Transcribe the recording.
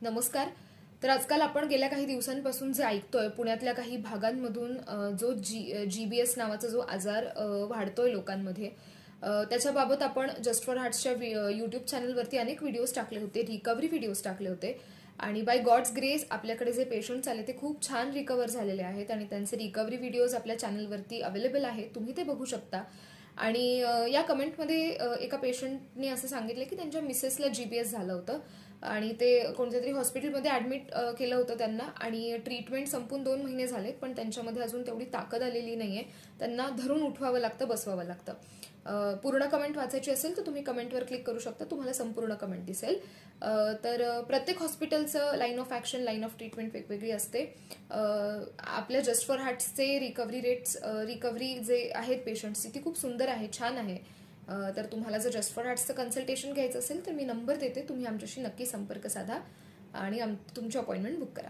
नमस्कार. तर आजकाल आपण गेल्या काही दिवसांपासून जे ऐकतोय पुण्यातल्या काही भागांमधून जो जीबीएस नावाचा जो आजार वाढतोय लोकांमध्ये, त्याच्याबाबत आपण जस्ट फॉर हार्ट्सच्या यूट्यूब चॅनलवरती अनेक व्हिडिओज टाकले होते, रिकव्हरी व्हिडिओज टाकले होते. आणि बाय गॉड्स ग्रेस आपल्याकडे जे पेशंट्स आले ते खूप छान रिकवर झालेले आहेत आणि त्यांचे रिकव्हरी व्हिडिओज आपल्या चॅनलवरती अवेलेबल आहेत, तुम्ही ते बघू शकता. आणि या कमेंटमध्ये एका पेशंटने असं सांगितलं की त्यांच्या मिसेसला जीबीएस झालं होतं आणि ते कोणत्या तरी हॉस्पिटलमध्ये ऍडमिट केलं होतं त्यांना, आणि ट्रीटमेंट संपून 2 महिने झालेत पण त्यांच्यामध्ये अजून तेवढी ताकद आलेली नाहीये. त्यांना धरून उठवावं लागतं, बसवावं लागतं. पूर्ण कमेंट वाचायची असेल तर तुम्ही कमेंटवर क्लिक करू शकता, तुम्हाला संपूर्ण कमेंट दिसेल. तर प्रत्येक हॉस्पिटलचं line of action, line of treatment वेगवेगळी असते. आपल्या जस्ट फॉर हार्ट्सचे रिकव्हरी रेट्स, रिकव्हरी जे आहेत पेशंट्सची ती खूप सुंदर आहे, छान आहे. तर तुम्हाला जर जस्ट फॉर हार्ट्सचं कन्सल्टेशन घ्यायचं असेल तर मी नंबर देते, तुम्ही आमच्याशी नक्की संपर्क साधा आणि तुमची अपॉइंटमेंट बुक करा.